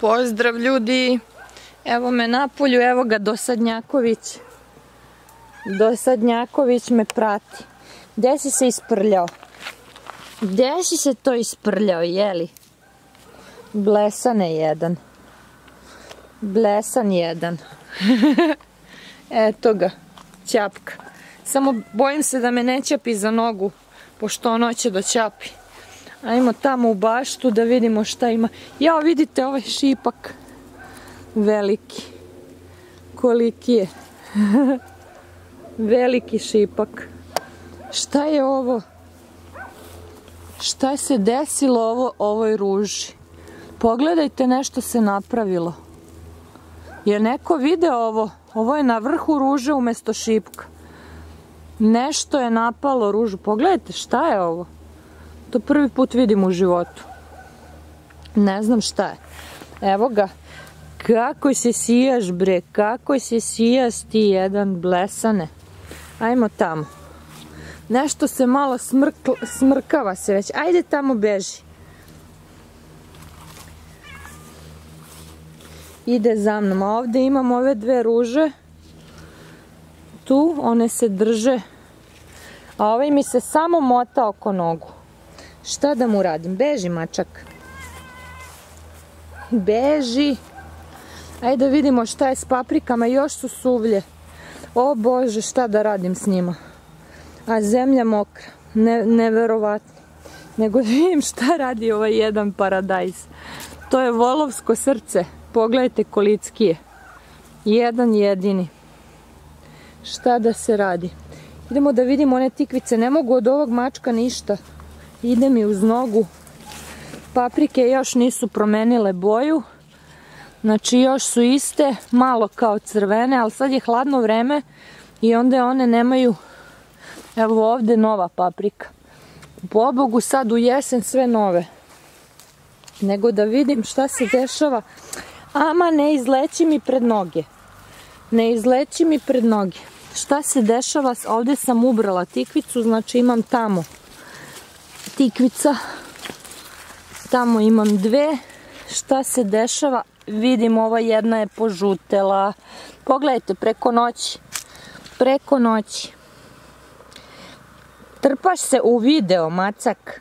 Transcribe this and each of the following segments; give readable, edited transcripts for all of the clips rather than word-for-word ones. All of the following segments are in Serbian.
Pozdrav ljudi, evo me napolju, evo ga Dosadnjaković. Dosadnjaković me prati. Gde si se isprljao? Gde si se to isprljao, jeli? Blesane jedan. Blesan jedan. Eto ga, ćapka. Samo bojim se da me ne ćapi za nogu, pošto on hoće da ćapi. Ajmo tamo u baštu da vidimo šta ima. Jao, vidite ovaj šipak. Veliki. Koliki je. Veliki šipak. Šta je ovo? Šta se desilo ovoj ruži? Pogledajte, nešto se napravilo. Je neko video ovo? Ovo je na vrhu ruže umjesto šipka. Nešto je napalo ružu. Pogledajte, šta je ovo? To prvi put vidim u životu. Ne znam šta je. Evo ga. Kako se sijaš, bre? Kako se sijaš ti jedan, Blesane? Ajmo tamo. Nešto se malo smrkava se već. Ajde tamo, beži. Ide za mnom. A ovdje imam ove dve ruže. Tu, one se drže. A ovaj mi se samo mota oko nogu. Šta da mu radim? Beži, mačak. Beži. Ajde vidimo šta je s paprikama. Još su suvlje. O Bože, šta da radim s njima? A zemlja mokra. Neverovatno. Nego da vidim šta radi ovaj jedan paradajz. To je volovsko srce. Pogledajte kolicki je. Jedan jedini. Šta da se radi? Idemo da vidimo one tikvice. Ne mogu od ovog mačka ništa. Ide mi uz nogu. Paprike još nisu promenile boju. Znači još su iste. Malo kao crvene. Ali sad je hladno vreme. I onda one nemaju. Evo ovdje nova paprika. Pobogu sad u jesen sve nove. Nego da vidim šta se dešava. Ama ne izleći mi pred noge. Ne izleći mi pred noge. Šta se dešava? Ovdje sam ubrala tikvicu. Znači imam tamo tikvica. Tamo imam dve. Šta se dešava? Vidim, ova jedna je požutela. Pogledajte, preko noći. Preko noći. Trpaš se u video, macak.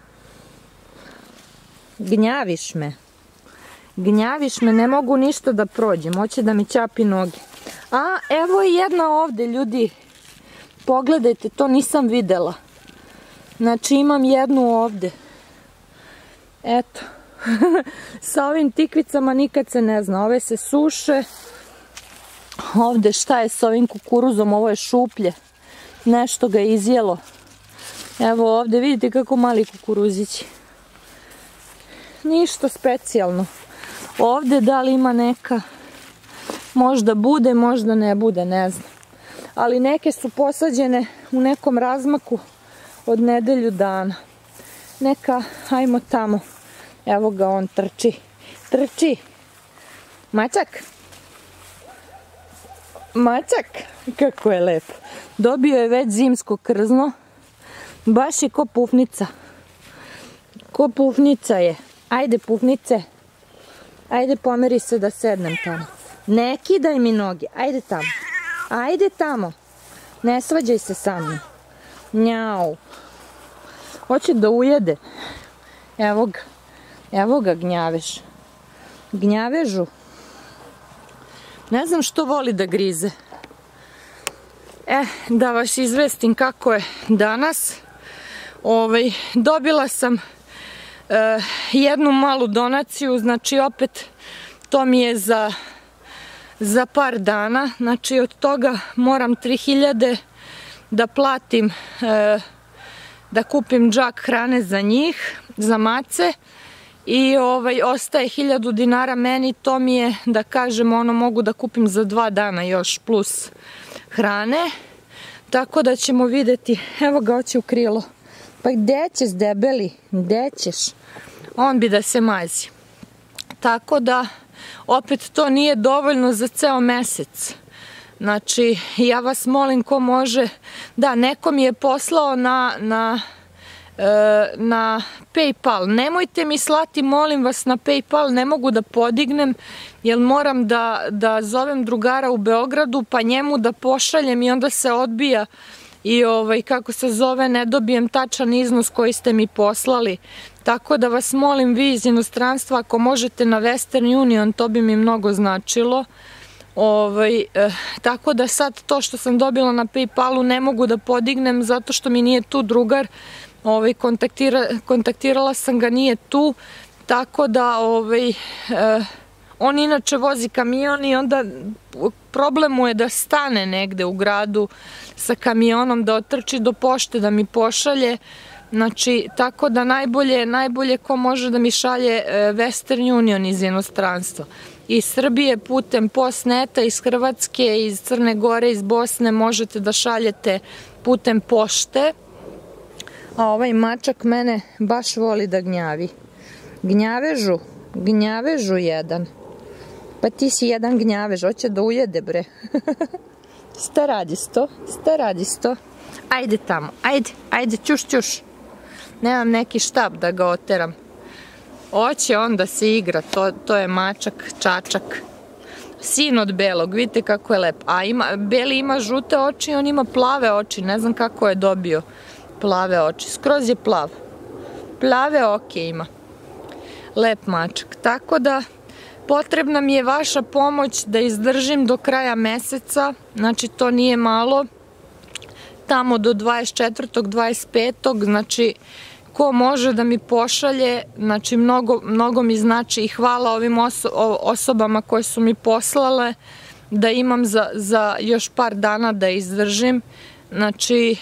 Gnjaviš me. Gnjaviš me, ne mogu ništa da prođem. Hoće da mi ćapi noge. A, evo je jedna ovdje, ljudi. Pogledajte, to nisam videla. Znači imam jednu ovdje. Eto. Sa ovim tikvicama nikad se ne zna. Ove se suše. Ovdje šta je s ovim kukuruzom? Ovo je šuplje. Nešto ga je izjelo. Evo ovdje vidite kako mali kukuruzići. Ništa specijalno. Ovdje da li ima neka, možda bude, možda ne bude, ne znam. Ali neke su posađene u nekom razmaku od nedelju dana. Neka, ajmo tamo. Evo ga, on trči. Trči. Mačak. Mačak. Kako je lepo. Dobio je već zimsko krzno. Baš je ko pufnica. Ko pufnica je. Ajde, pufnice. Ajde, pomeri se da sednem tamo. Ne kidaj mi noge. Ajde tamo. Ajde tamo. Ne svađaj se sa mnom. Njau. Hoće da ujede. Evo ga. Evo ga, gnjaveš. Gnjavežu. Ne znam što voli da grize. Da vas izvestim kako je danas. Dobila sam jednu malu donaciju, znači opet to mi je za par dana, znači od toga moram 3000 da platim, da kupim džak hrane za njih, za mace i ostaje 1000 dinara meni, to mi je da kažem ono mogu da kupim za 2 dana još plus hrane, tako da ćemo vidjeti. Evo ga, hoće u krilo. Pa gde ćeš, debeli? Gde ćeš? On bi da se mazi. Tako da, opet to nije dovoljno za ceo mesec. Znači, ja vas molim ko može. Da, neko mi je poslao na na PayPal. Nemojte mi slati, molim vas, na PayPal, ne mogu da podignem, jer moram da zovem drugara u Beogradu, pa njemu da pošaljem i onda se odbija i kako se zove, ne dobijem tačan iznos koji ste mi poslali. Tako da vas molim, vi iz inostranstva, ako možete na Western Union, to bi mi mnogo značilo. Tako da sad to što sam dobila na PayPalu ne mogu da podignem zato što mi nije tu drugar. Kontaktirala sam ga, nije tu, tako da on inače vozi kamion i onda problem mu je da stane negde u gradu sa kamionom, da otrči do pošte, da mi pošalje. Znači, tako da najbolje ko može da mi šalje Western Union iz inostranstva. Iz Srbije putem Postneta, iz Hrvatske, iz Crne Gore, iz Bosne možete da šaljete putem pošte. A ovaj mačak mene baš voli da gnjavi. Gnjavežu jedan. Pa ti si jedan gnjavež, hoće da ujede, bre. Šta radi sto? Ajde tamo, ajde, ćuš. Nemam neki štab da ga oteram. Hoće on da se igra, to je mačak, čačak. Sin od belog, vidite kako je lep. A beli ima žute oči, on ima plave oči, ne znam kako je dobio plave oči. Skroz je plav. Plave oke ima. Lep mačak. Tako da, potrebna mi je vaša pomoć da izdržim do kraja meseca. Znači, to nije malo. Tamo do 24. 25. Znači, ko može da mi pošalje, znači mnogo mi znači i hvala ovim osobama koje su mi poslale, da imam za još par dana da izdržim. Znači,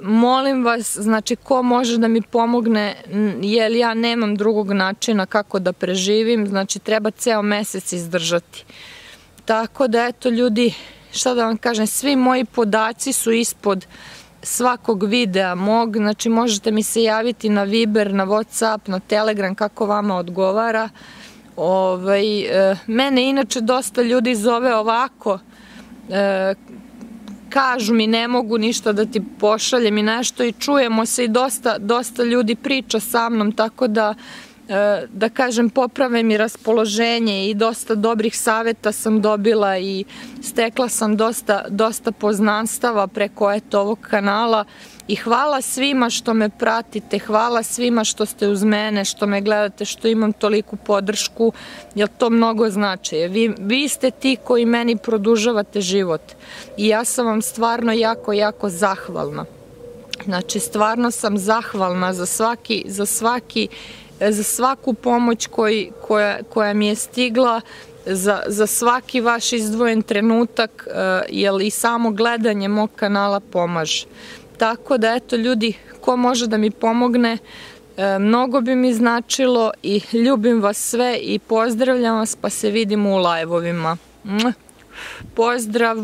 molim vas, znači ko može da mi pomogne, jer ja nemam drugog načina kako da preživim, znači treba ceo mesec izdržati. Tako da eto ljudi, šta da vam kažem, svi moji podaci su ispod svakog videa mog, znači možete mi se javiti na Viber, na Whatsapp, na Telegram, kako vama odgovara. Mene inače dosta ljudi zove ovako, kažu mi ne mogu ništa da ti pošaljem i nešto i čujemo se i dosta ljudi priča sa mnom, tako da kažem, poprave mi raspoloženje i dosta dobrih saveta sam dobila i stekla sam dosta poznanstava preko ovog kanala i hvala svima što me pratite, hvala svima što ste uz mene, što me gledate, što imam toliku podršku, jer to mnogo znači. Vi ste ti koji meni produžavate život i ja sam vam stvarno jako zahvalna. Znači, stvarno sam zahvalna za svaku pomoć koja mi je stigla, za svaki vaš izdvojen trenutak, jer i samo gledanje mog kanala pomaže. Tako da, eto ljudi, ko može da mi pomogne, mnogo bi mi značilo i ljubim vas sve i pozdravljam vas, pa se vidimo u live-ovima. Pozdrav!